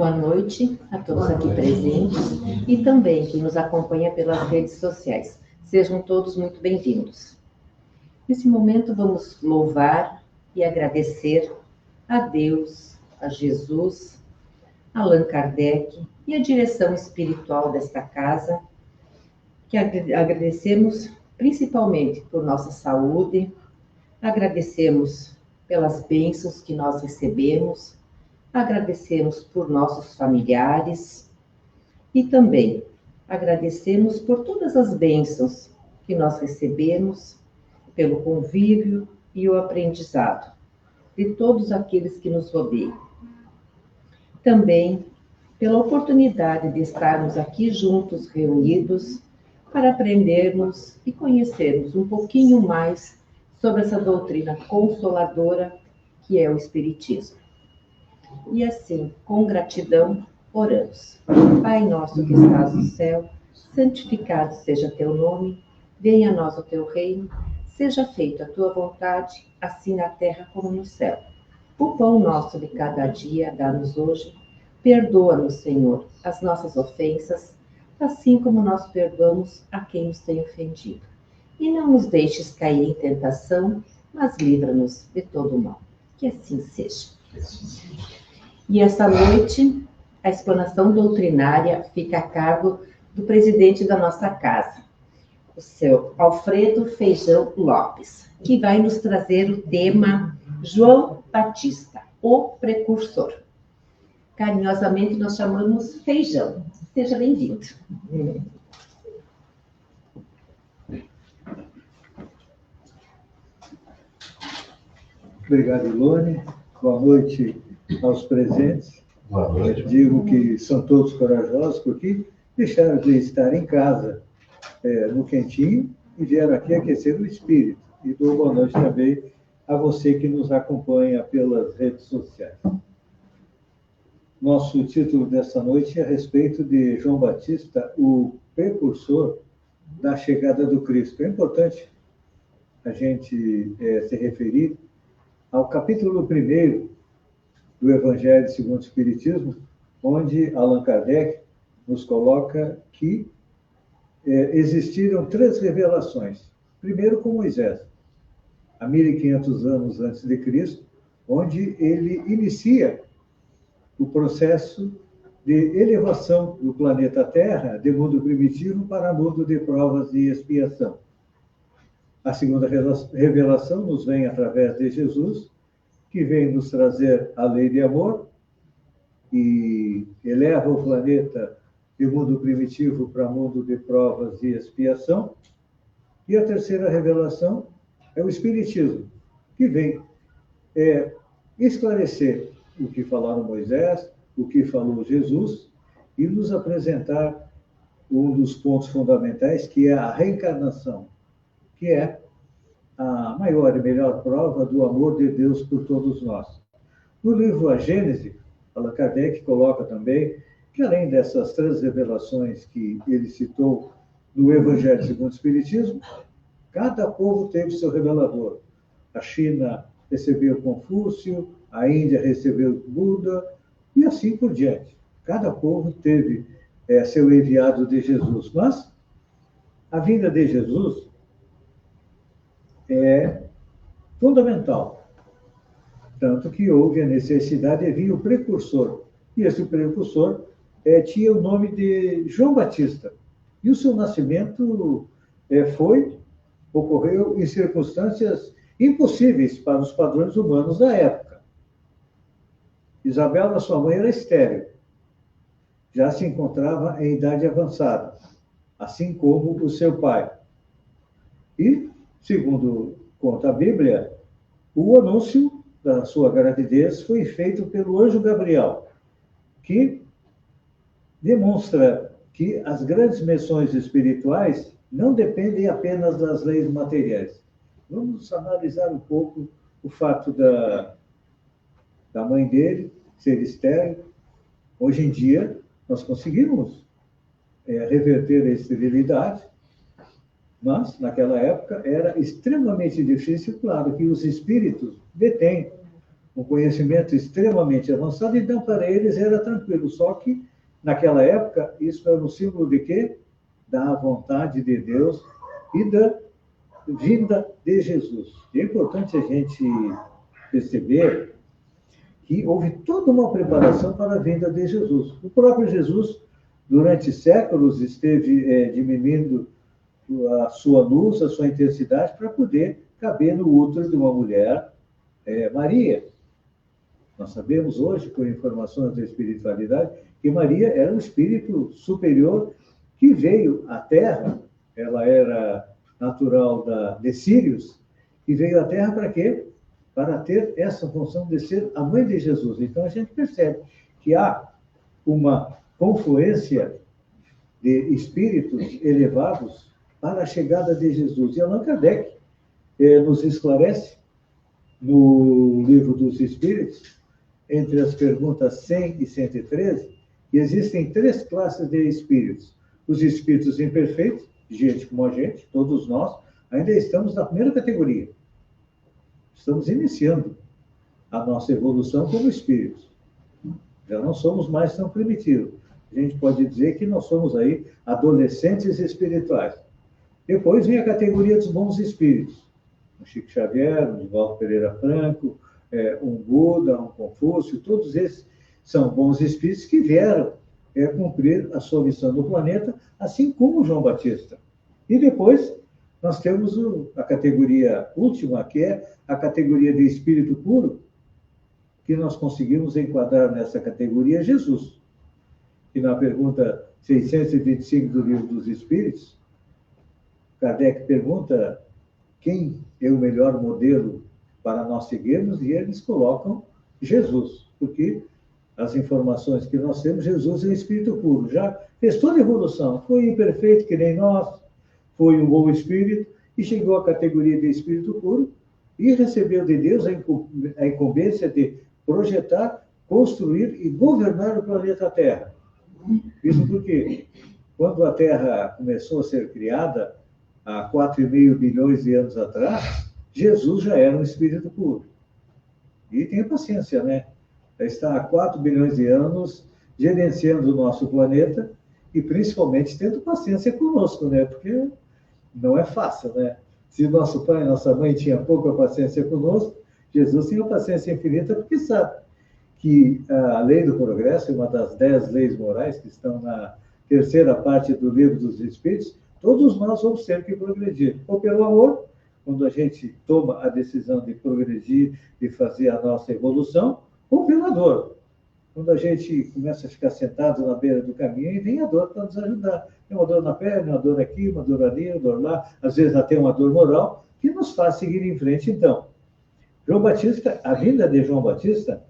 boa noite a todos aqui presentes e também quem nos acompanha pelas redes sociais. Sejam todos muito bem-vindos. Nesse momento vamos louvar e agradecer a Deus, a Jesus, a Allan Kardec e a direção espiritual desta casa, que agradecemos principalmente por nossa saúde, agradecemos pelas bênçãos que nós recebemos, agradecemos por nossos familiares e também agradecemos por todas as bênçãos que nós recebemos, pelo convívio e o aprendizado de todos aqueles que nos rodeiam. Também pela oportunidade de estarmos aqui juntos, reunidos, para aprendermos e conhecermos um pouquinho mais sobre essa doutrina consoladora que é o Espiritismo. E assim, com gratidão, oramos. Pai nosso que estás no céu, santificado seja teu nome, venha a nós o teu reino, seja feita a tua vontade, assim na terra como no céu. O pão nosso de cada dia dá-nos hoje, perdoa-nos, Senhor, as nossas ofensas, assim como nós perdoamos a quem nos tem ofendido. E não nos deixes cair em tentação, mas livra-nos de todo o mal. Que assim seja. E esta noite, a explanação doutrinária fica a cargo do presidente da nossa casa, o seu Alfredo Feijão Lopes, que vai nos trazer o tema João Batista, o precursor. Carinhosamente nós chamamos Feijão. Seja bem-vindo. Obrigado, Ilone. Boa noite aos presentes. Boa noite. Digo que são todos corajosos porque deixaram de estar em casa, no quentinho, e vieram aqui aquecer o espírito. E dou boa noite também a você que nos acompanha pelas redes sociais. Nosso título dessa noite é a respeito de João Batista, o precursor da chegada do Cristo. É importante a gente se referir ao capítulo 1 do Evangelho segundo o Espiritismo, onde Allan Kardec nos coloca que existiram 3 revelações. Primeiro com Moisés, há 1500 anos antes de Cristo, onde ele inicia o processo de elevação do planeta Terra, de mundo primitivo para mundo de provas e expiação. A segunda revelação nos vem através de Jesus, que vem nos trazer a lei de amor e eleva o planeta de mundo primitivo para mundo de provas e expiação. E a terceira revelação é o Espiritismo, que vem esclarecer o que falaram Moisés, o que falou Jesus, e nos apresentar um dos pontos fundamentais, que é a reencarnação, que é a maior e melhor prova do amor de Deus por todos nós. No livro A Gênese, Allan Kardec coloca também que, além dessas 3 revelações que ele citou no Evangelho segundo o Espiritismo, cada povo teve seu revelador. A China recebeu Confúcio, a Índia recebeu Buda, e assim por diante. Cada povo teve seu enviado de Jesus. Mas a vinda de Jesus é fundamental. Tanto que houve a necessidade de vir o precursor. E esse precursor tinha o nome de João Batista. E o seu nascimento ocorreu em circunstâncias impossíveis para os padrões humanos da época. Isabel, a sua mãe, era estéril. Já se encontrava em idade avançada, assim como o seu pai. E, segundo conta a Bíblia, o anúncio da sua gravidez foi feito pelo anjo Gabriel, que demonstra que as grandes missões espirituais não dependem apenas das leis materiais. Vamos analisar um pouco o fato da mãe dele ser estéril. Hoje em dia, nós conseguimos reverter a esterilidade, mas, naquela época, era extremamente difícil. Claro que os espíritos detêm um conhecimento extremamente avançado, então para eles era tranquilo. Só que, naquela época, isso era um símbolo de quê? Da vontade de Deus e da vinda de Jesus. É importante a gente perceber que houve toda uma preparação para a vinda de Jesus. O próprio Jesus, durante séculos, esteve diminuindo a sua luz, a sua intensidade, para poder caber no útero de uma mulher, Maria. Nós sabemos hoje, por informações da espiritualidade, que Maria era um espírito superior que veio à Terra. Ela era natural de Sírios e veio à Terra para quê? Para ter essa função de ser a mãe de Jesus. Então, a gente percebe que há uma confluência de espíritos elevados para a chegada de Jesus. E Allan Kardec nos esclarece, no Livro dos Espíritos, entre as perguntas 100 e 113, que existem 3 classes de espíritos. Os espíritos imperfeitos, gente como a gente, todos nós, ainda estamos na primeira categoria. Estamos iniciando a nossa evolução como espíritos. Já não somos mais tão primitivos. A gente pode dizer que nós somos aí adolescentes espirituais. Depois vem a categoria dos bons espíritos. Um Chico Xavier, um Divaldo Pereira Franco, um Buda, um Confúcio, todos esses são bons espíritos que vieram cumprir a sua missão no planeta, assim como João Batista. E depois nós temos a categoria última, que é a categoria de espírito puro, que nós conseguimos enquadrar nessa categoria Jesus. E na pergunta 625 do Livro dos Espíritos, Kardec pergunta quem é o melhor modelo para nós seguirmos, e eles colocam Jesus, porque as informações que nós temos, Jesus é espírito puro, já fez toda a evolução, foi imperfeito que nem nós, foi um bom espírito, e chegou à categoria de espírito puro, e recebeu de Deus a incumbência de projetar, construir e governar o planeta Terra. Isso porque, quando a Terra começou a ser criada, há 4,5 bilhões de anos atrás, Jesus já era um espírito puro. E tenha paciência, né? Está há 4 bilhões de anos gerenciando o nosso planeta e principalmente tendo paciência conosco, né? Porque não é fácil, né? Se nosso pai e nossa mãe tinham pouca paciência conosco, Jesus tinha paciência infinita porque sabe que a lei do progresso é uma das 10 leis morais que estão na terceira parte do Livro dos Espíritos. Todos nós vamos ter que progredir, ou pelo amor, quando a gente toma a decisão de progredir, de fazer a nossa evolução, ou pela dor, quando a gente começa a ficar sentado na beira do caminho e vem a dor para nos ajudar. Tem uma dor na perna, uma dor aqui, uma dor ali, uma dor lá, às vezes até uma dor moral, que nos faz seguir em frente. Então, João Batista, a vinda de João Batista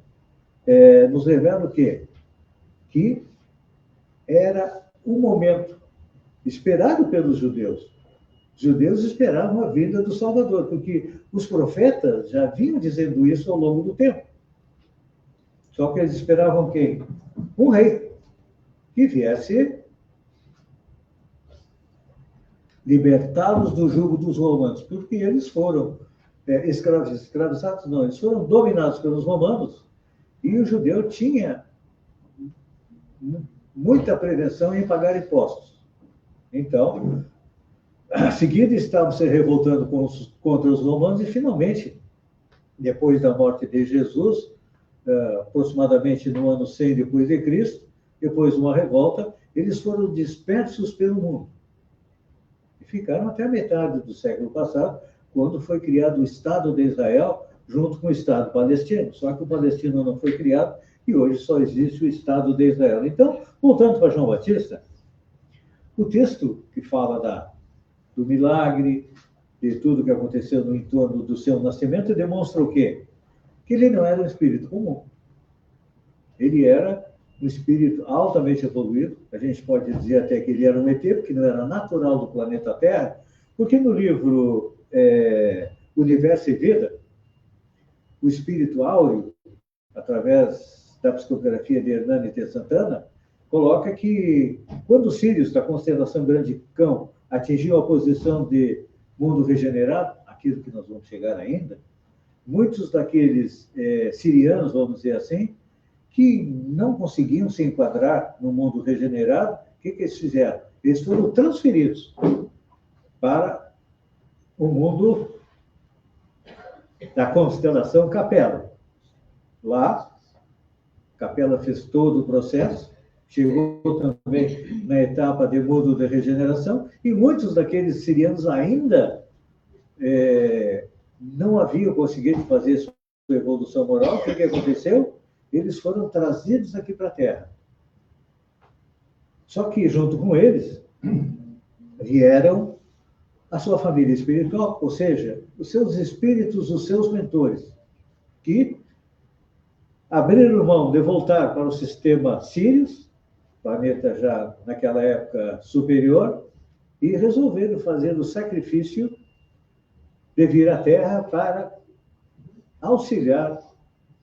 nos revela o quê? Que era um momento esperado pelos judeus. Os judeus esperavam a vinda do Salvador, porque os profetas já vinham dizendo isso ao longo do tempo. Só que eles esperavam quem? Um rei que viesse libertá-los do jugo dos romanos, porque eles foram escravizados, não, eles foram dominados pelos romanos, e o judeu tinha muita prevenção em pagar impostos. Então, a seguida estavam se revoltando contra os romanos e, finalmente, depois da morte de Jesus, aproximadamente no ano 100 depois de Cristo, depois de uma revolta, eles foram dispersos pelo mundo. E ficaram até a metade do século passado, quando foi criado o Estado de Israel, junto com o Estado palestino. Só que o palestino não foi criado e hoje só existe o Estado de Israel. Então, voltando para João Batista, o texto que fala do milagre, de tudo que aconteceu no entorno do seu nascimento, demonstra o quê? Que ele não era um espírito comum. Ele era um espírito altamente evoluído. A gente pode dizer até que ele era um ET, porque não era natural do planeta Terra, porque no livro Universo e Vida, o espírito áureo, através da psicografia de Hernani T. Santana, coloca que quando os Sírios da constelação Grande Cão atingiam a posição de mundo regenerado, aquilo que nós vamos chegar ainda, muitos daqueles sirianos, vamos dizer assim, que não conseguiam se enquadrar no mundo regenerado, o que eles fizeram? Eles foram transferidos para o mundo da constelação Capela. Lá, Capela fez todo o processo, chegou também na etapa de mundo de regeneração, e muitos daqueles sirianos ainda não haviam conseguido fazer sua evolução moral. O que aconteceu? Eles foram trazidos aqui para a Terra. Só que, junto com eles, vieram a sua família espiritual, ou seja, os seus espíritos, os seus mentores, que abriram mão de voltar para o sistema Sirius, planeta já naquela época superior, e resolveram fazer o sacrifício de vir à Terra para auxiliar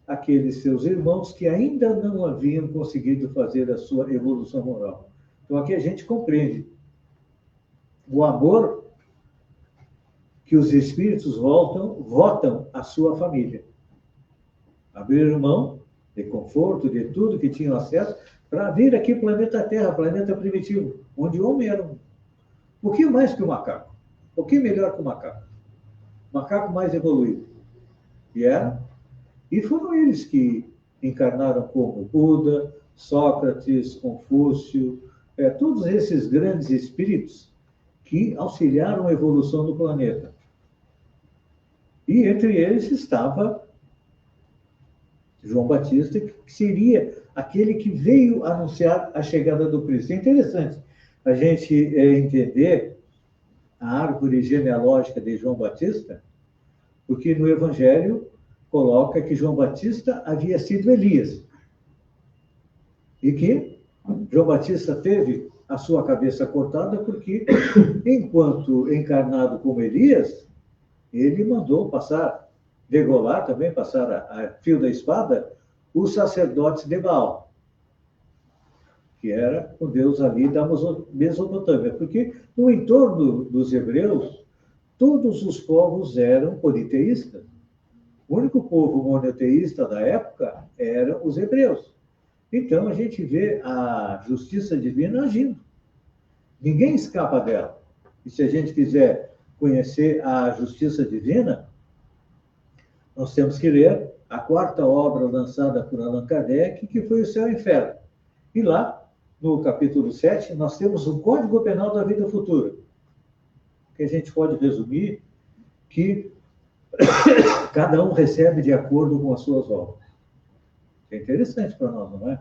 aqueles seus irmãos que ainda não haviam conseguido fazer a sua evolução moral. Então, aqui a gente compreende o amor que os espíritos votam à sua família. Abriram mão de conforto, de tudo que tinham acesso, para vir aqui planeta Terra, planeta primitivo, onde o homem era um pouquinho mais que o macaco, um pouquinho melhor que o macaco. Macaco mais evoluído. E foram eles que encarnaram como Buda, Sócrates, Confúcio, todos esses grandes espíritos que auxiliaram a evolução do planeta. E entre eles estava João Batista, que seria aquele que veio anunciar a chegada do Cristo. É interessante a gente entender a árvore genealógica de João Batista, porque no Evangelho coloca que João Batista havia sido Elias. E que João Batista teve a sua cabeça cortada porque, enquanto encarnado como Elias, ele mandou degolar também, passar a fio da espada, os sacerdotes de Baal, que era o deus ali da Mesopotâmia. Porque no entorno dos hebreus, todos os povos eram politeístas. O único povo monoteísta da época eram os hebreus. Então, a gente vê a justiça divina agindo. Ninguém escapa dela. E se a gente quiser conhecer a justiça divina, nós temos que ler a quarta obra lançada por Allan Kardec, que foi O Céu e o Inferno. E lá, no capítulo 7, nós temos o Código Penal da Vida Futura, que a gente pode resumir que cada um recebe de acordo com as suas obras. É interessante para nós, não é?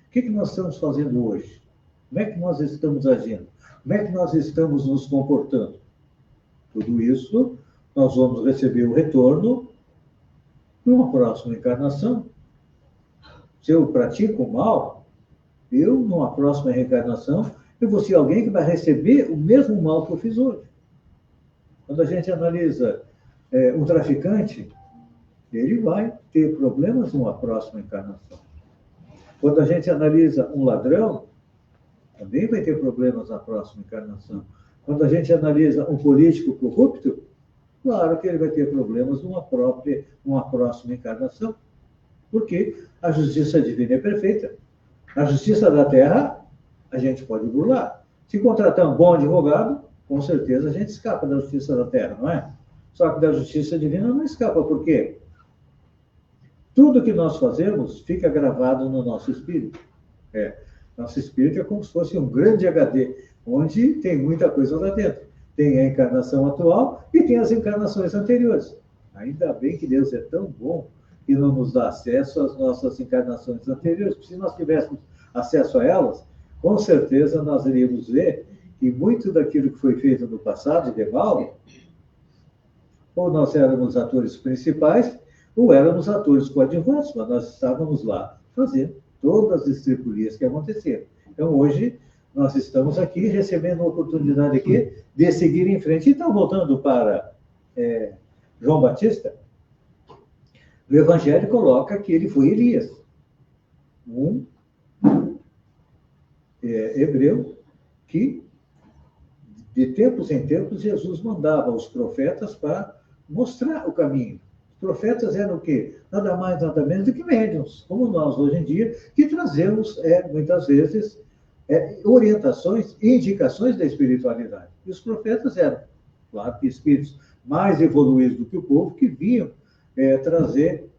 O que nós estamos fazendo hoje? Como é que nós estamos agindo? Como é que nós estamos nos comportando? Tudo isso nós vamos receber o retorno numa próxima encarnação. Se eu pratico o mal, numa próxima reencarnação, eu vou ser alguém que vai receber o mesmo mal que eu fiz hoje. Quando a gente analisa um traficante, ele vai ter problemas numa próxima encarnação. Quando a gente analisa um ladrão, também vai ter problemas na próxima encarnação. Quando a gente analisa um político corrupto, claro que ele vai ter problemas numa próxima encarnação. Porque a justiça divina é perfeita. A justiça da terra, a gente pode burlar. Se contratar um bom advogado, com certeza a gente escapa da justiça da terra, não é? Só que da justiça divina não escapa. Por quê? Tudo que nós fazemos fica gravado no nosso espírito. Nosso espírito é como se fosse um grande HD, onde tem muita coisa lá dentro. Tem a encarnação atual e tem as encarnações anteriores. Ainda bem que Deus é tão bom que não nos dá acesso às nossas encarnações anteriores, porque se nós tivéssemos acesso a elas, com certeza nós iríamos ver que muito daquilo que foi feito no passado de mal, ou nós éramos atores principais, ou éramos atores coadjuvantes, mas nós estávamos lá fazendo todas as estripulias que aconteceram. Então, hoje, nós estamos aqui recebendo a oportunidade aqui de seguir em frente. Então, voltando para João Batista, o Evangelho coloca que ele foi Elias, um hebreu que, de tempos em tempos, Jesus mandava os profetas para mostrar o caminho. Profetas eram o quê? Nada mais, nada menos do que médiuns, como nós hoje em dia, que trazemos, muitas vezes, orientações e indicações da espiritualidade. E os profetas eram, claro, que espíritos mais evoluídos do que o povo, que vinham trazer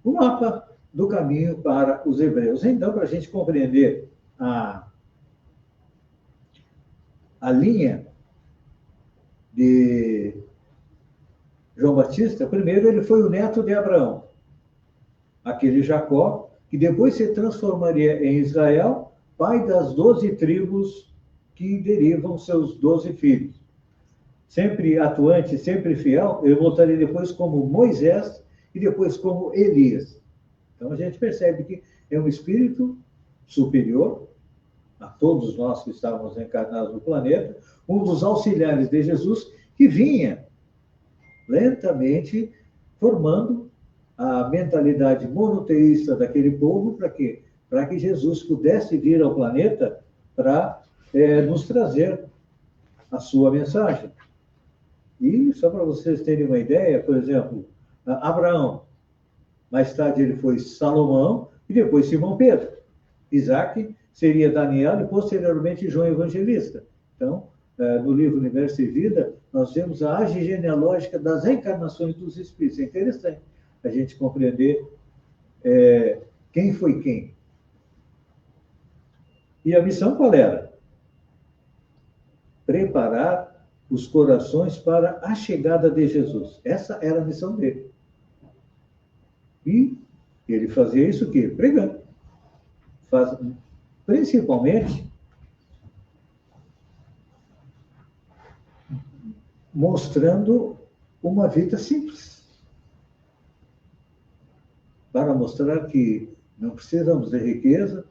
o mapa do caminho para os hebreus. Então, para a gente compreender a linha de João Batista, primeiro ele foi o neto de Abraão, aquele Jacó, que depois se transformaria em Israel, pai das 12 tribos que derivam seus 12 filhos. Sempre atuante, sempre fiel, ele voltaria depois como Moisés e depois como Elias. Então a gente percebe que é um espírito superior a todos nós que estávamos encarnados no planeta, um dos auxiliares de Jesus, que vinha lentamente formando a mentalidade monoteísta daquele povo, para quê? Para que Jesus pudesse vir ao planeta para nos trazer a sua mensagem. E só para vocês terem uma ideia, por exemplo, Abraão, mais tarde ele foi Salomão e depois Simão Pedro. Isaac seria Daniel e posteriormente João Evangelista. Então, no livro Universo e Vida, nós vemos a árvore genealógica das encarnações dos espíritos. É interessante a gente compreender quem foi quem. E a missão qual era? Preparar os corações para a chegada de Jesus. Essa era a missão dele. E ele fazia isso o quê? Pregando. Principalmente mostrando uma vida simples. Para mostrar que não precisamos de riqueza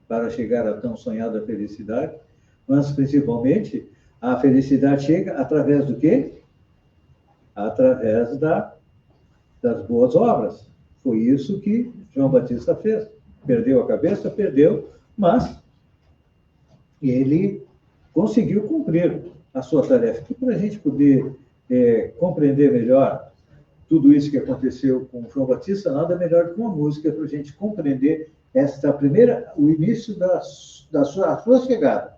para chegar a tão sonhada felicidade, mas principalmente a felicidade chega através do quê? Através das boas obras. Foi isso que João Batista fez. Perdeu a cabeça, perdeu, mas ele conseguiu cumprir a sua tarefa. E para a gente poder compreender melhor tudo isso que aconteceu com João Batista, nada melhor do que uma música para a gente compreender o início da sua chegada.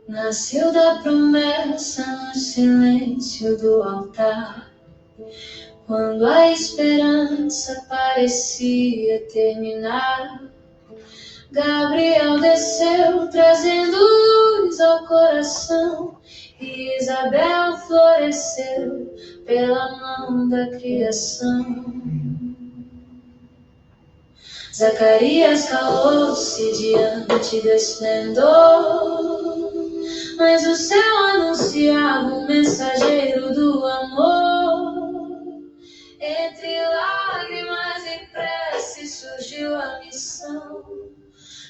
Nasceu da promessa no silêncio do altar, quando a esperança parecia terminar. Gabriel desceu trazendo luz ao coração, e Isabel floresceu pela mão da criação. Zacarias calou-se diante do esplendor, mas o céu anunciava um mensageiro do amor. Entre lágrimas e preces surgiu a missão.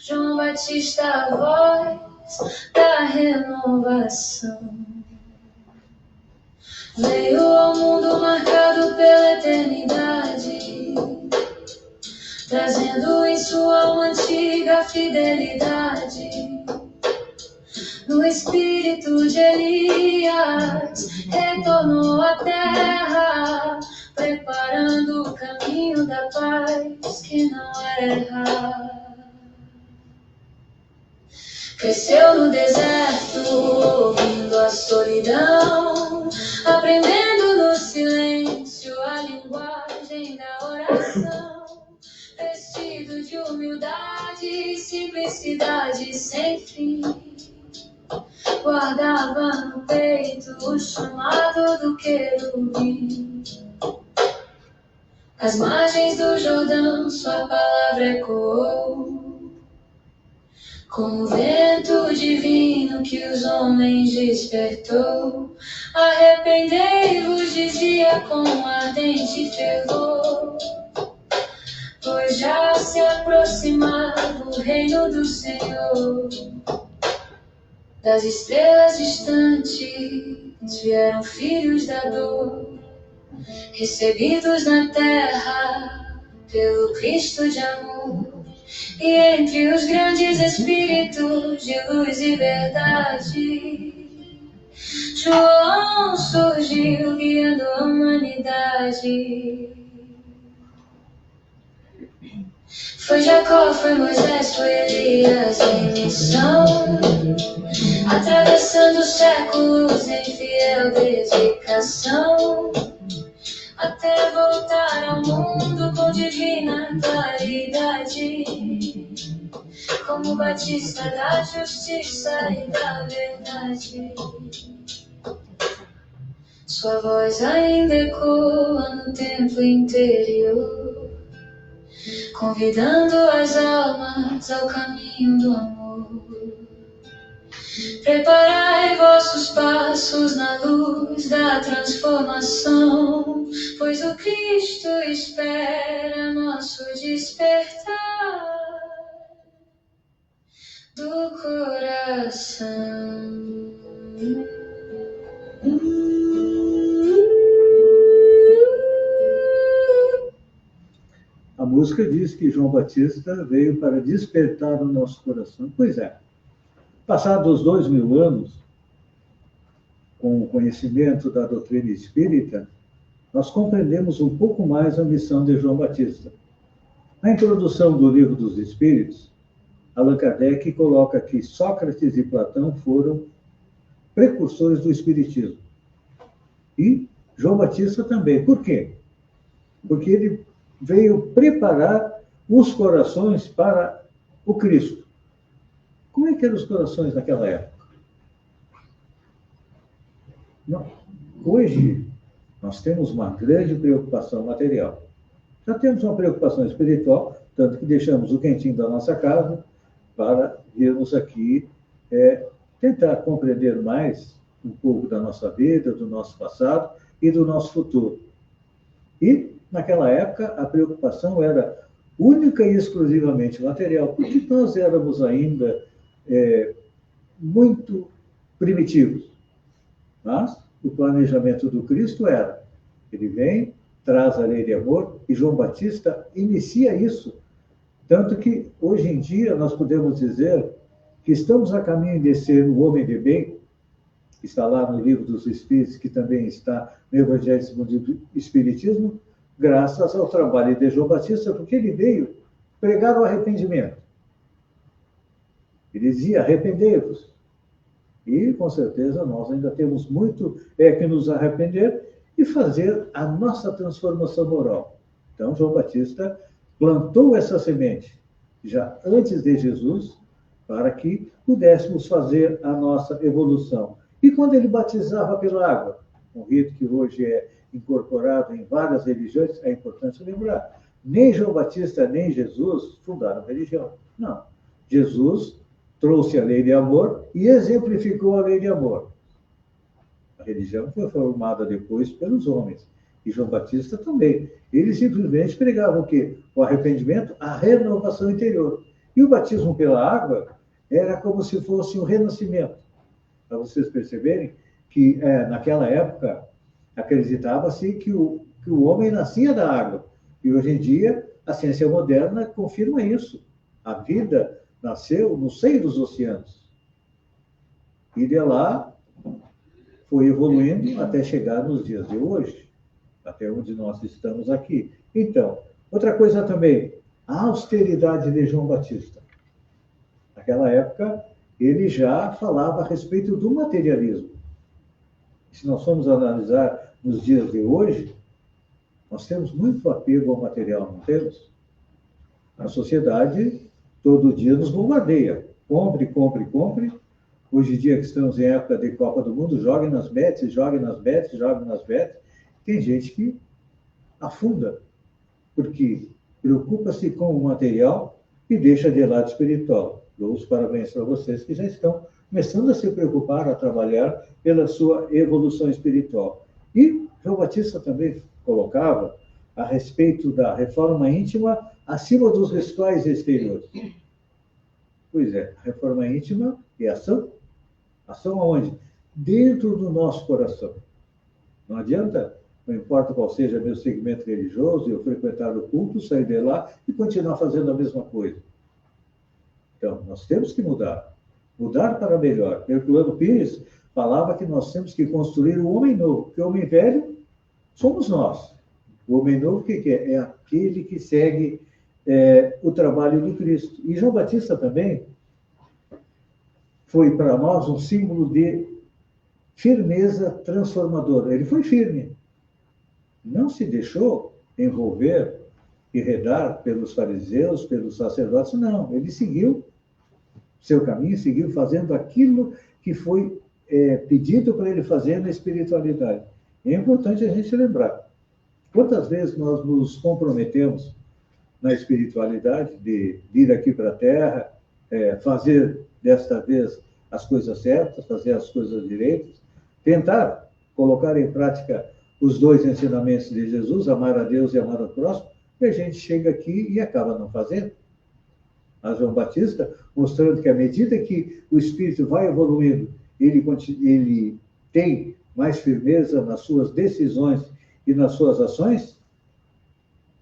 João Batista, a voz da renovação. Veio ao mundo marcado pela eternidade, trazendo em sua alma antiga fidelidade. No espírito de Elias, retornou à terra, preparando o caminho da paz que não era errar. Cresceu no deserto, ouvindo a solidão, aprendendo no silêncio a linguagem da oração. Vestido de humildade e simplicidade sem fim, guardava no peito o chamado do querubim. Às margens do Jordão sua palavra ecoou, como o vento divino que os homens despertou. Arrependei-vos, dizia com ardente fervor. pois já se aproximava o reino do Senhor. Das estrelas distantes vieram filhos da dor, recebidos na terra pelo Cristo de amor. E entre os grandes espíritos de luz e verdade, João surgiu guiando a humanidade. Foi Jacó, foi Moisés, foi Elias em missão, atravessando séculos em fiel dedicação, até voltar ao mundo com divina claridade, como Batista da justiça e da verdade. Sua voz ainda ecoa no templo interior, convidando as almas ao caminho do amor. Preparai vossos passos na luz da transformação, pois o Cristo espera nosso despertar do coração. A música diz que João Batista veio para despertar o nosso coração. Pois é. Passados 2000 anos, com o conhecimento da doutrina espírita, nós compreendemos um pouco mais a missão de João Batista. Na introdução do Livro dos Espíritos, Allan Kardec coloca que Sócrates e Platão foram precursores do Espiritismo. E João Batista também. Por quê? Porque ele veio preparar os corações para o Cristo. Como é que eram os corações naquela época? Não. Hoje, nós temos uma grande preocupação material. Já temos uma preocupação espiritual, tanto que deixamos o quentinho da nossa casa para virmos aqui tentar compreender mais um pouco da nossa vida, do nosso passado e do nosso futuro. E, naquela época, a preocupação era única e exclusivamente material, porque nós éramos ainda muito primitivos. Mas o planejamento do Cristo era, ele vem, traz a lei de amor, e João Batista inicia isso. Tanto que, hoje em dia, nós podemos dizer que estamos a caminho de ser o homem de bem, que está lá no Livro dos Espíritos, que também está no Evangelho segundo o Espiritismo, graças ao trabalho de João Batista, porque ele veio pregar o arrependimento. Ele dizia, arrependei-vos. E, com certeza, nós ainda temos muito que nos arrepender e fazer a nossa transformação moral. Então, João Batista plantou essa semente, já antes de Jesus, para que pudéssemos fazer a nossa evolução. E quando ele batizava pela água, um rito que hoje é incorporado em várias religiões, é importante lembrar, nem João Batista, nem Jesus fundaram religião. Não. Jesus trouxe a lei de amor e exemplificou a lei de amor. A religião foi formada depois pelos homens. E João Batista também. Ele simplesmente pregava o quê? O arrependimento, a renovação interior. E o batismo pela água era como se fosse um renascimento. Para vocês perceberem que, naquela época, acreditava-se que o homem nascia da água. E hoje em dia, a ciência moderna confirma isso. A vida nasceu no seio dos oceanos. E de lá foi evoluindo até chegar nos dias de hoje, até onde nós estamos aqui. Então, outra coisa também, a austeridade de João Batista. Naquela época, ele já falava a respeito do materialismo. Se nós formos analisar nos dias de hoje, nós temos muito apego ao material, não temos? A sociedade todo dia nos bombardeia. Compre, compre, compre. Hoje em dia que estamos em época de Copa do Mundo, joguem nas bets, joguem nas bets, joguem nas bets. Tem gente que afunda, porque preocupa-se com o material e deixa de lado espiritual. Dou os parabéns para vocês que já estão começando a se preocupar, a trabalhar pela sua evolução espiritual. E João Batista também colocava, a respeito da reforma íntima, acima dos rituais exteriores. Pois é, a reforma íntima é ação. Ação aonde? Dentro do nosso coração. Não adianta, não importa qual seja meu segmento religioso, eu frequentar o culto, sair de lá e continuar fazendo a mesma coisa. Então, nós temos que mudar. Mudar para melhor. Herculano Pires falava que nós temos que construir um homem novo, porque o homem velho somos nós. O homem novo, o que é? É aquele que segue o trabalho de Cristo. E João Batista também foi para nós um símbolo de firmeza transformadora. Ele foi firme. Não se deixou envolver, enredar pelos fariseus, pelos sacerdotes, não. Ele seguiu seu caminho, seguiu fazendo aquilo que foi pedido para ele fazer na espiritualidade. É importante a gente lembrar. Quantas vezes nós nos comprometemos na espiritualidade de vir aqui para a Terra, fazer desta vez as coisas certas, fazer as coisas direitas, tentar colocar em prática os dois ensinamentos de Jesus, amar a Deus e amar ao próximo, e a gente chega aqui e acaba não fazendo. A João Batista, mostrando que à medida que o espírito vai evoluindo, ele tem mais firmeza nas suas decisões e nas suas ações,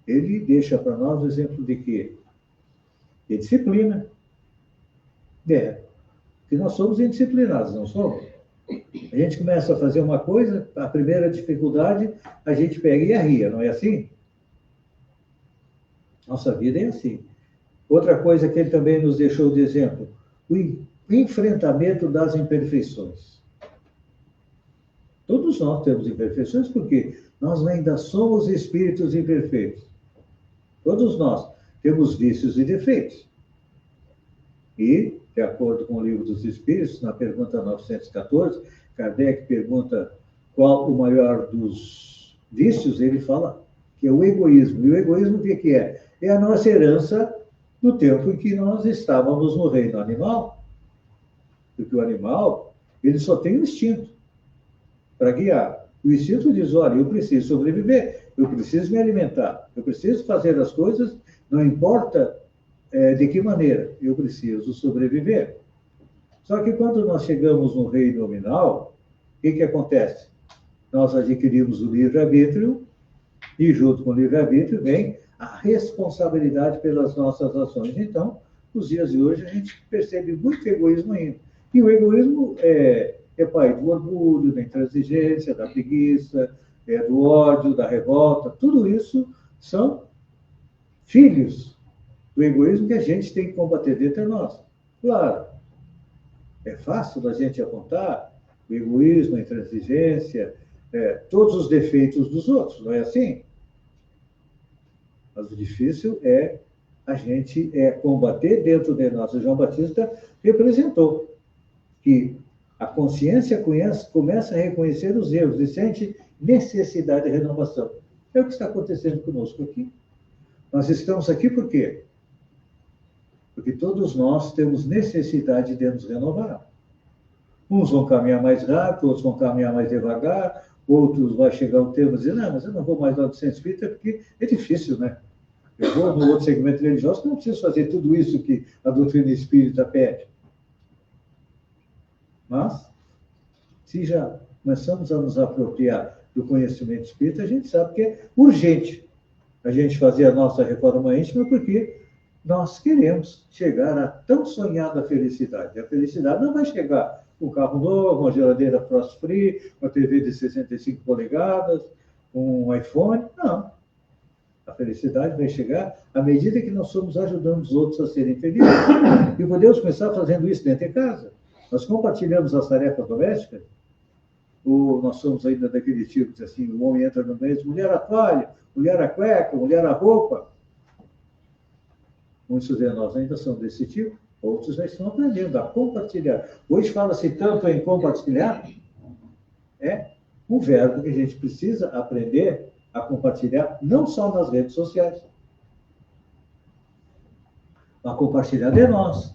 ele deixa para nós o exemplo de quê? De disciplina. Que nós somos indisciplinados, não somos? A gente começa a fazer uma coisa, a primeira dificuldade, a gente pega e arria, não é assim? Nossa vida é assim. Outra coisa que ele também nos deixou de exemplo, o enfrentamento das imperfeições. Todos nós temos imperfeições, porque nós ainda somos espíritos imperfeitos. Todos nós temos vícios e defeitos. E, de acordo com o Livro dos Espíritos, na pergunta 914, Kardec pergunta qual o maior dos vícios, ele fala que é o egoísmo. E o egoísmo o que é? É a nossa herança do tempo em que nós estávamos no reino animal. Porque o animal, ele só tem o instinto para guiar. O instinto diz, olha, eu preciso sobreviver, eu preciso me alimentar, eu preciso fazer as coisas, não importa de que maneira, eu preciso sobreviver. Só que quando nós chegamos no reino nominal, o que acontece? Nós adquirimos o livre-arbítrio, e junto com o livre-arbítrio vem a responsabilidade pelas nossas ações. Então, nos dias de hoje, a gente percebe muito egoísmo ainda. E o egoísmo é pai do orgulho, da intransigência, da preguiça, do ódio, da revolta. Tudo isso são filhos do egoísmo que a gente tem que combater dentro de nós. Claro, é fácil da gente apontar o egoísmo, a intransigência, todos os defeitos dos outros, não é assim? Mas o difícil é a gente combater dentro de nós. O João Batista representou que a consciência começa a reconhecer os erros e sente necessidade de renovação. É o que está acontecendo conosco aqui. Nós estamos aqui por quê? Porque todos nós temos necessidade de nos renovar. Uns vão caminhar mais rápido, outros vão caminhar mais devagar, outros vai chegar um tempo e dizer, não, mas eu não vou mais lá do centro espírita porque é difícil, né? Eu vou no outro segmento religioso, não preciso fazer tudo isso que a doutrina espírita pede. Mas, se já começamos a nos apropriar do conhecimento espírita, a gente sabe que é urgente a gente fazer a nossa reforma íntima, porque nós queremos chegar à tão sonhada felicidade. A felicidade não vai chegar com um carro novo, uma geladeira frost free, uma TV de 65 polegadas, um iPhone. Não. A felicidade vai chegar à medida que nós somos ajudando os outros a serem felizes. E podemos começar fazendo isso dentro de casa. Nós compartilhamos as tarefas domésticas, ou nós somos ainda daquele tipo de assim, o homem entra no meio, mulher a toalha, mulher a cueca, mulher a roupa. Muitos de nós ainda são desse tipo, outros já estão aprendendo a compartilhar. Hoje fala-se tanto em compartilhar, é um verbo que a gente precisa aprender a compartilhar, não só nas redes sociais, a compartilhar de nós,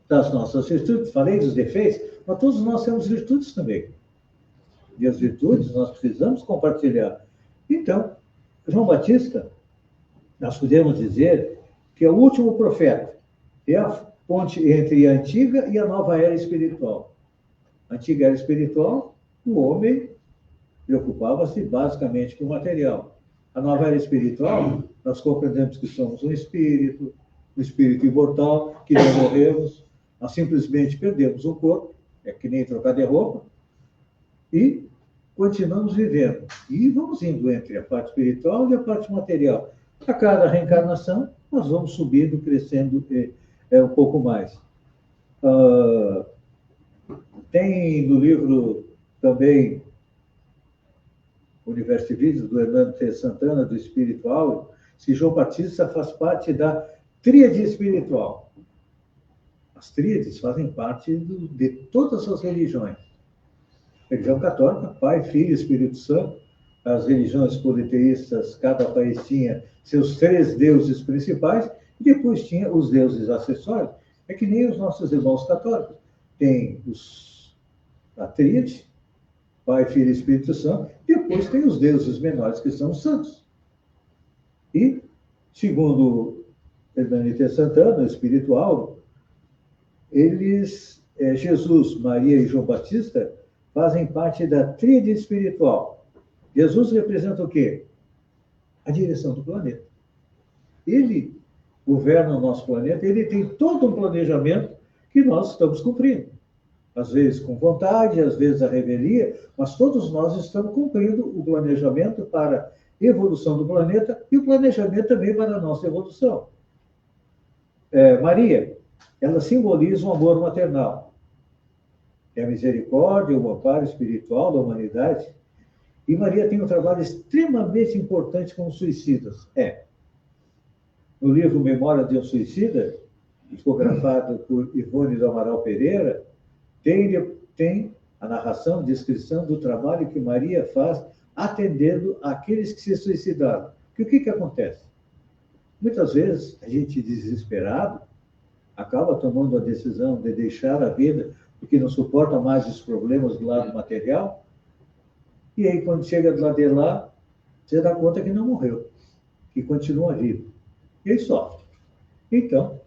das nossas virtudes. Falei dos defeitos, mas todos nós temos virtudes também. E as virtudes nós precisamos compartilhar. Então, João Batista, nós podemos dizer que é o último profeta, é a ponte entre a antiga e a nova era espiritual. A antiga era espiritual, o homem preocupava-se basicamente com o material. A nova era espiritual, nós compreendemos que somos um espírito imortal, que não morremos, nós simplesmente perdemos o corpo, é que nem trocar de roupa, e continuamos vivendo. E vamos indo entre a parte espiritual e a parte material. A cada reencarnação, nós vamos subindo, crescendo um pouco mais. Tem no livro também Universo de Vídeos, do Hernando T. Santana, do Espiritual, que João Batista faz parte da tríade espiritual. As tríades fazem parte de todas as religiões. A religião católica, Pai, Filho e Espírito Santo. As religiões politeístas, cada país tinha seus 3 deuses principais, e depois tinha os deuses acessórios. É que nem os nossos irmãos católicos. Tem a tríade, Pai, Filho e Espírito Santo, e depois tem os deuses menores, que são os santos. E, segundo Hernani T. Santana, espiritual, Jesus, Maria e João Batista, fazem parte da tríade espiritual. Jesus representa o quê? A direção do planeta. Ele governa o nosso planeta, ele tem todo um planejamento que nós estamos cumprindo. Às vezes com vontade, às vezes a revelia, mas todos nós estamos cumprindo o planejamento para a evolução do planeta e o planejamento também para a nossa evolução. Maria, ela simboliza o amor maternal. É a misericórdia, o amparo espiritual da humanidade. E Maria tem um trabalho extremamente importante com os suicidas. No livro Memória de um Suicida, psicografado por Ivone do Amaral Pereira, tem a narração, a descrição do trabalho que Maria faz atendendo aqueles que se suicidaram. Porque o que acontece? Muitas vezes, a gente desesperado acaba tomando a decisão de deixar a vida porque não suporta mais os problemas do lado material, e aí, quando chega do lado de lá, você dá conta que não morreu, que continua vivo. E aí sofre. Então,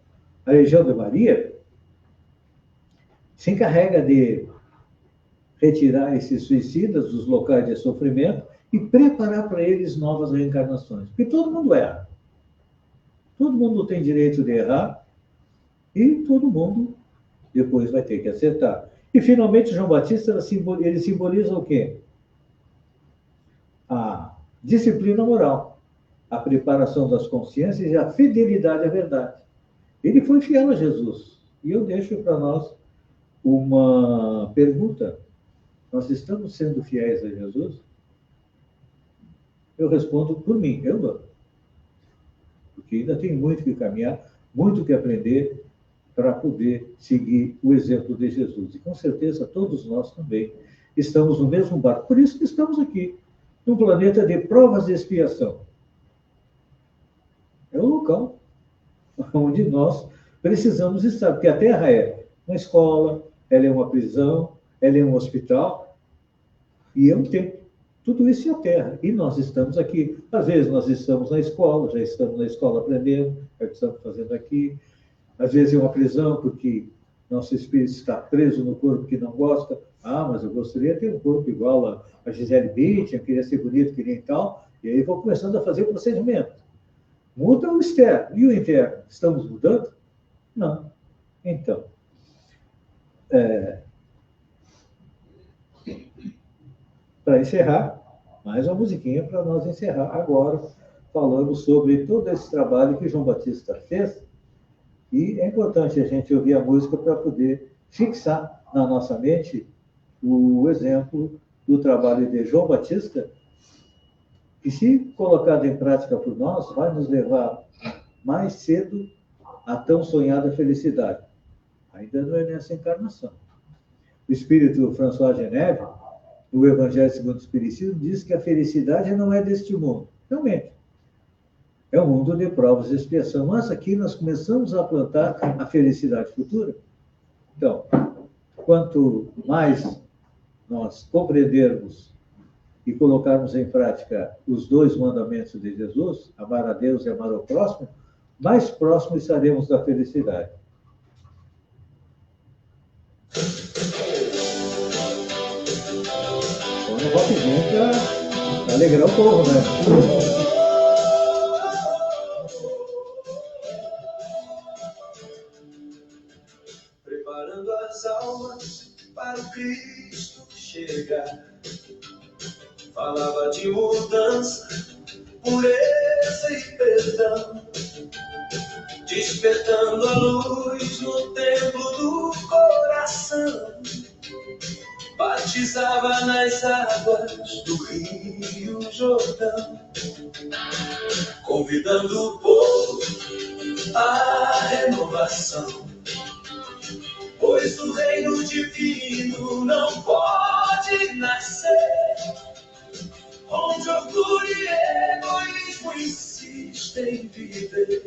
a Legião de Maria se encarrega de retirar esses suicidas dos locais de sofrimento e preparar para eles novas reencarnações. Porque todo mundo erra. Todo mundo tem direito de errar e todo mundo depois vai ter que acertar. E, finalmente, João Batista ele simboliza o quê? A disciplina moral, a preparação das consciências e a fidelidade à verdade. Ele foi fiel a Jesus. E eu deixo para nós uma pergunta. Nós estamos sendo fiéis a Jesus? Eu respondo por mim, eu não. Porque ainda tem muito que caminhar, muito que aprender para poder seguir o exemplo de Jesus. E com certeza todos nós também estamos no mesmo barco. Por isso que estamos aqui, num planeta de provas de expiação. É o local onde nós precisamos estar, porque a Terra é uma escola, ela é uma prisão, ela é um hospital, e é um templo. Tudo isso é a Terra. E nós estamos aqui. Às vezes nós estamos na escola, já estamos na escola aprendendo, é o que estamos fazendo aqui. Às vezes é uma prisão, porque nosso espírito está preso no corpo que não gosta. Mas eu gostaria de ter um corpo igual a Gisele Bündchen, eu queria ser bonito, queria e tal. E aí vou começando a fazer o procedimento. Muda o externo. E o interno? Estamos mudando? Não. Então, para encerrar, mais uma musiquinha para nós encerrar agora, falando sobre todo esse trabalho que João Batista fez. E é importante a gente ouvir a música para poder fixar na nossa mente o exemplo do trabalho de João Batista, que, se colocado em prática por nós, vai nos levar mais cedo à tão sonhada felicidade. Ainda não é nessa encarnação. O espírito François Geneve, no Evangelho segundo o Espiritismo, diz que a felicidade não é deste mundo. Realmente. É um mundo de provas e expiação. Mas aqui nós começamos a plantar a felicidade futura. Então, quanto mais nós compreendermos e colocarmos em prática os dois mandamentos de Jesus, amar a Deus e amar ao próximo, mais próximos estaremos da felicidade. Então, não vou pedir para alegrar o povo, né? Preparando as almas para o Cristo chegar. Falava de mudança, pureza e perdão, despertando a luz no templo do coração. Batizava nas águas do Rio Jordão, convidando o povo à renovação. Pois o reino divino não pode nascer onde orgulho e egoísmo insistem em viver.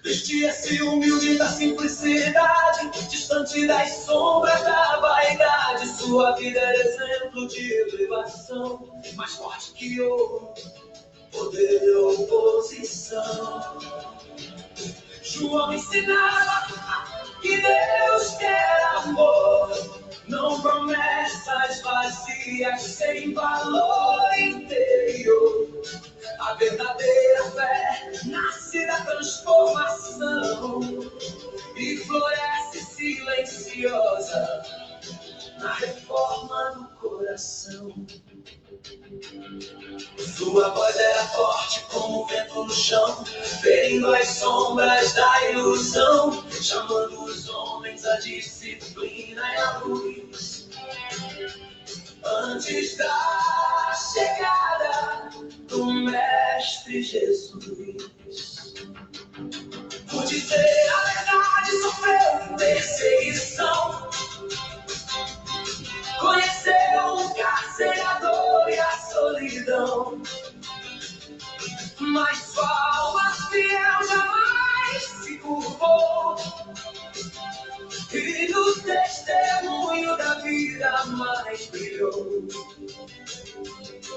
Vestia-se humilde da simplicidade, distante das sombras da vaidade. Sua vida era exemplo de elevação, mais forte que ouro, poder ou oposição. João ensinava que Deus quer amor, não promessas vazias sem valor interior. A verdadeira fé nasce da transformação e floresce silenciosa na reforma do coração. Sua voz era forte como o vento no chão, ferindo as sombras da ilusão, chamando os homens à disciplina e à luz. Antes da chegada do Mestre Jesus, por dizer a verdade sofreu perseguição, conheceu o carcerador e a solidão, mas sua alma fiel jamais se curvou, e no testemunho da vida mais brilhou.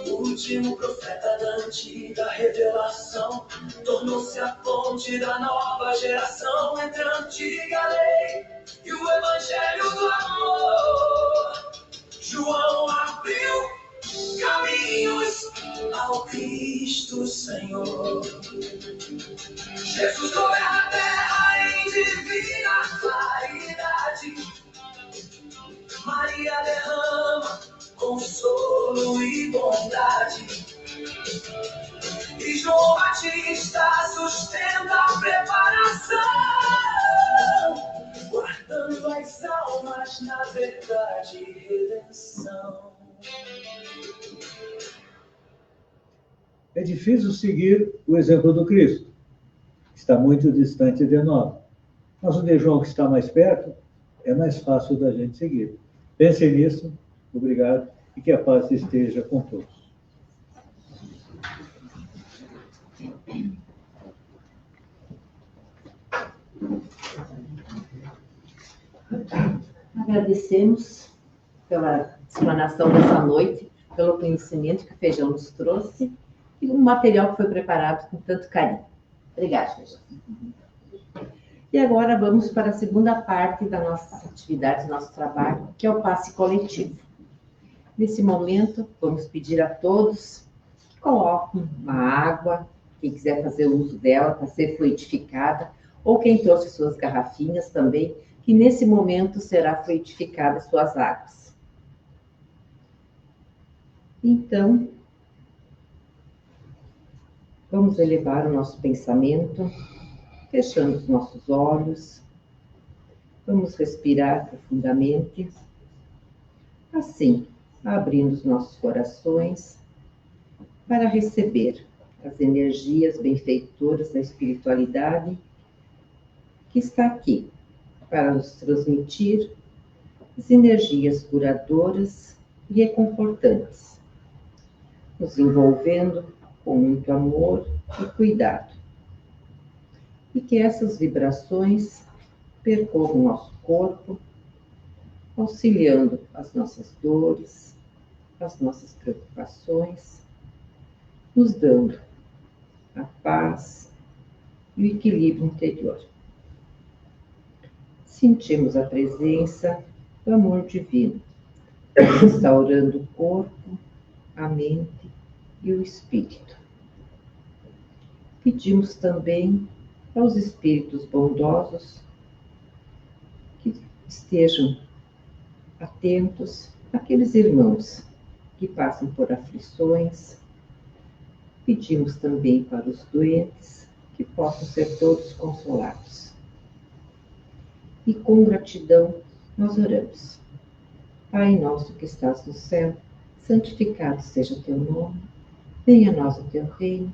O último profeta da antiga revelação tornou-se a ponte da nova geração entre a antiga lei e o evangelho do amor. João abriu caminhos ao Cristo Senhor. Jesus governa a terra em divina claridade. Maria derrama consolo e bondade. E João Batista sustenta a preparação, guardando as almas na verdade e redenção. É difícil seguir o exemplo do Cristo, que está muito distante de nós. Mas o de João, que está mais perto, é mais fácil da gente seguir. Pensem nisso, obrigado, e que a paz esteja com todos. Agradecemos pela explanação dessa noite, pelo conhecimento que o Feijão nos trouxe e o material que foi preparado com tanto carinho. Obrigada, Feijão. E agora vamos para a segunda parte da nossa atividade, do nosso trabalho, que é o passe coletivo. Nesse momento, vamos pedir a todos que coloquem uma água, quem quiser fazer uso dela para ser fluidificada, ou quem trouxe suas garrafinhas também, que nesse momento será fluidificada suas águas. Então, vamos elevar o nosso pensamento, fechando os nossos olhos. Vamos respirar profundamente. Assim, abrindo os nossos corações para receber as energias benfeitoras da espiritualidade que está aqui para nos transmitir as energias curadoras e reconfortantes, nos envolvendo com muito amor e cuidado. E que essas vibrações percorram nosso corpo, auxiliando as nossas dores, as nossas preocupações, nos dando a paz e o equilíbrio interior. Sentimos a presença do amor divino, restaurando o corpo, a mente e o espírito. Pedimos também aos espíritos bondosos que estejam atentos àqueles irmãos que passam por aflições. Pedimos também para os doentes que possam ser todos consolados. E com gratidão nós oramos. Pai nosso que estás no céu, santificado seja o teu nome, venha a nós o teu reino,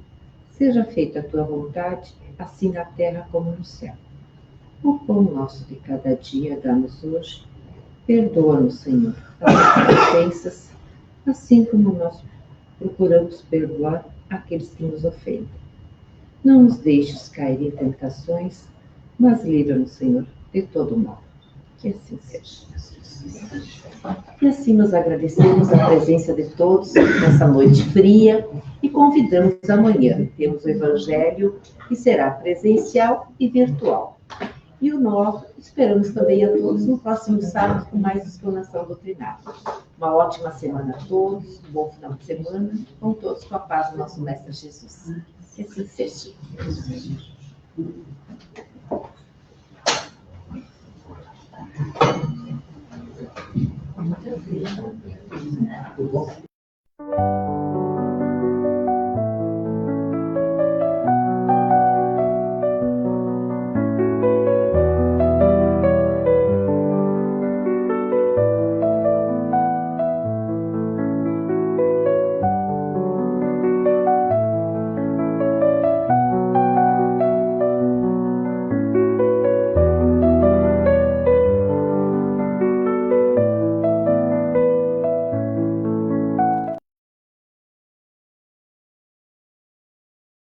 seja feita a tua vontade, assim na terra como no céu. O pão nosso de cada dia dá-nos hoje, perdoa-nos, Senhor, as nossas ofensas, assim como nós procuramos perdoar aqueles que nos ofendem. Não nos deixes cair em tentações, mas livra-nos, Senhor, de todo mal. Que assim seja. E assim nós agradecemos a presença de todos nessa noite fria e convidamos amanhã. Temos o Evangelho que será presencial e virtual. E o nosso, esperamos também a todos no próximo sábado com mais explanação doutrinária. Uma ótima semana a todos, um bom final de semana, com todos com a paz do nosso Mestre Jesus. Que assim seja.